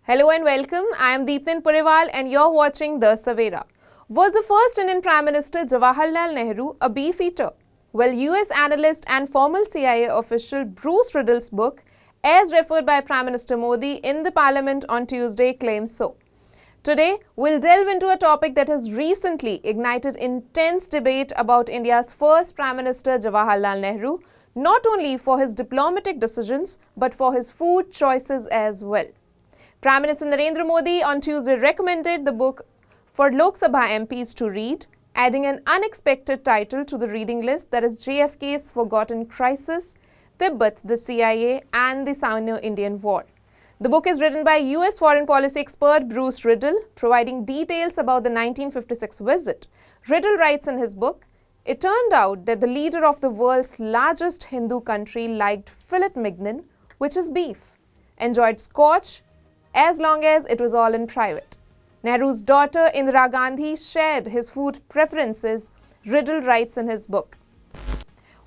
Hello and welcome. I am Deeptin Puriwal and you're watching The Savera. Was the first Indian Prime Minister Jawaharlal Nehru a beef eater? Well, US analyst and former CIA official Bruce Riddle's book, as referred by Prime Minister Modi in the Parliament on Tuesday, claims so. Today, we'll delve into a topic that has recently ignited intense debate about India's first Prime Minister Jawaharlal Nehru, not only for his diplomatic decisions but for his food choices as well. Prime Minister Narendra Modi on Tuesday recommended the book for Lok Sabha MPs to read, adding an unexpected title to the reading list, that is JFK's Forgotten Crisis, Tibet, the CIA and the Sino-Indian War. The book is written by US foreign policy expert Bruce Riddle, providing details about the 1956 visit. Riddle writes in his book, "It turned out that the leader of the world's largest Hindu country liked filet mignon, which is beef, enjoyed scotch, as long as it was all in private. Nehru's daughter Indira Gandhi shared his food preferences," Riddle writes in his book.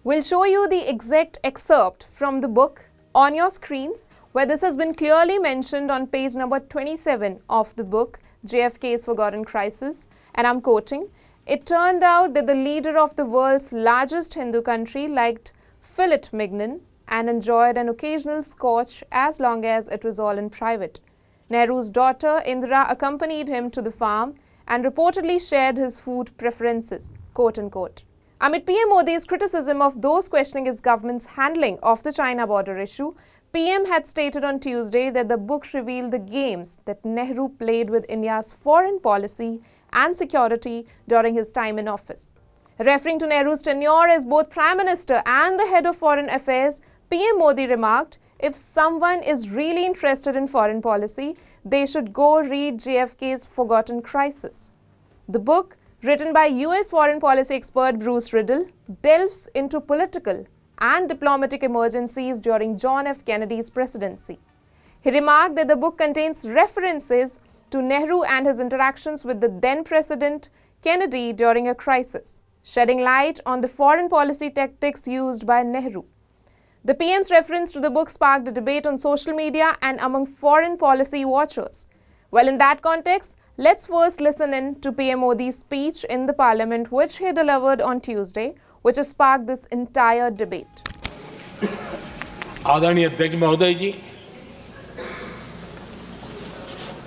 We'll show you the exact excerpt from the book on your screens, where this has been clearly mentioned on page number 27 of the book, JFK's Forgotten Crisis, and I'm quoting, "It turned out that the leader of the world's largest Hindu country liked filet mignon and enjoyed an occasional scotch as long as it was all in private. Nehru's daughter Indira accompanied him to the farm and reportedly shared his food preferences," quote unquote. Amid PM Modi's criticism of those questioning his government's handling of the China border issue, PM had stated on Tuesday that the book revealed the games that Nehru played with India's foreign policy and security during his time in office. Referring to Nehru's tenure as both Prime Minister and the head of Foreign Affairs, PM Modi remarked, "If someone is really interested in foreign policy, they should go read JFK's Forgotten Crisis." The book, written by US foreign policy expert Bruce Riddle, delves into political and diplomatic emergencies during John F. Kennedy's presidency. He remarked that the book contains references to Nehru and his interactions with the then President Kennedy during a crisis, shedding light on the foreign policy tactics used by Nehru. The PM's reference to the book sparked a debate on social media and among foreign policy watchers. Well, in that context, let's first listen in to PM Modi's speech in the Parliament, which he delivered on Tuesday, which has sparked this entire debate. आदरणीय अध्यक्ष महोदय जी,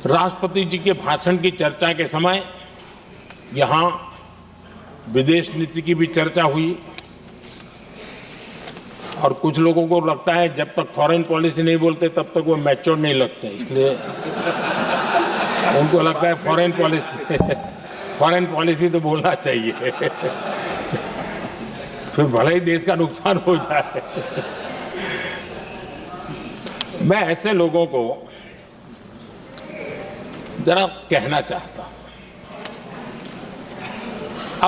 राष्ट्रपति जी के भाषण की चर्चा के समय यहाँ विदेश नीति की भी चर्चा हुई और कुछ लोगों को लगता है जब तक फॉरेन पॉलिसी नहीं बोलते तब तक वो मैच्योर नहीं लगते, इसलिए उनको लगता है फॉरेन पॉलिसी तो बोलना चाहिए फिर भले ही देश का नुकसान हो जाए। मैं ऐसे लोगों को जरा कहना चाहता हूं,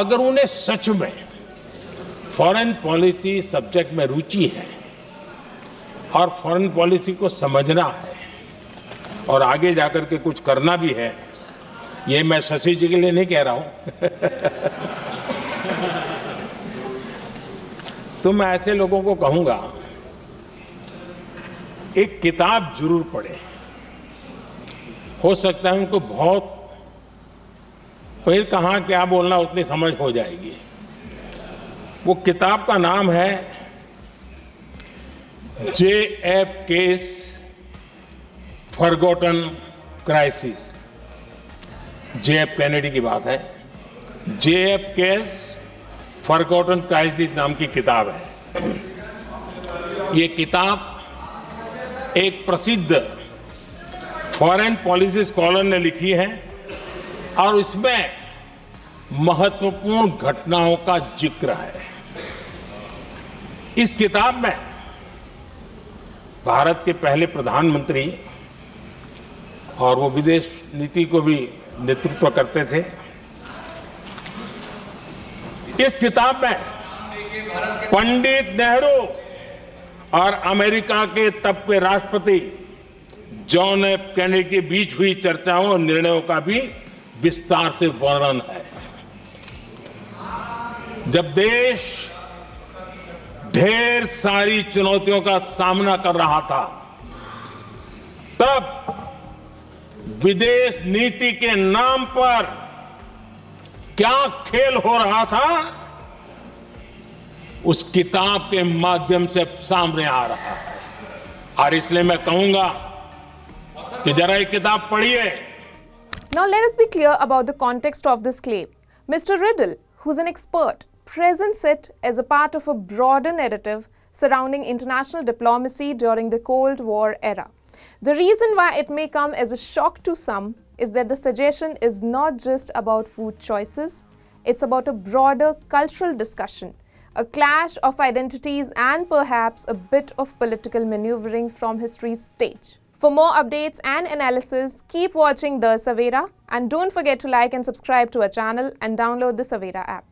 अगर उन्हें सच में फॉरेन पॉलिसी सब्जेक्ट में रुचि है और फॉरेन पॉलिसी को समझना है और आगे जाकर के कुछ करना भी है, ये मैं शशि जी के लिए नहीं कह रहा हूं तो मैं ऐसे लोगों को कहूंगा, एक किताब जरूर पढ़े। हो सकता है उनको बहुत फिर कहाँ क्या बोलना उतनी समझ हो जाएगी। वो किताब का नाम है JFK's forgotten crisis. JF Kennedy की बात है। JFK's फॉरगॉटन क्राइसिस नाम की किताब है। ये किताब एक प्रसिद्ध फॉरेन पॉलिसी स्कॉलर ने लिखी है और इसमें महत्वपूर्ण घटनाओं का जिक्र है। इस किताब में भारत के पहले प्रधानमंत्री और वो विदेश नीति को भी नेतृत्व करते थे, इस किताब में पंडित नेहरू और अमेरिका के तब के राष्ट्रपति जॉन एफ कैनेडी के बीच हुई चर्चाओं और निर्णयों का भी विस्तार से वर्णन है। जब देश ढेर सारी चुनौतियों का सामना कर रहा था, तब विदेश नीति के नाम पर क्या खेल हो रहा था, उस किताब के माध्यम से सामने आ रहा है। और इसलिए मैं कहूंगा कि जरा ये किताब पढ़िए। Now let us be clear about the context of this claim. Mr. Riddle, who's an expert, presents it as a part of a broader narrative surrounding international diplomacy during the Cold War era. The reason why it may come as a shock to some is that the suggestion is not just about food choices, it's about a broader cultural discussion, a clash of identities, and perhaps a bit of political maneuvering from history's stage. For more updates and analysis, keep watching The Savera, and don't forget to like and subscribe to our channel and download the Savera app.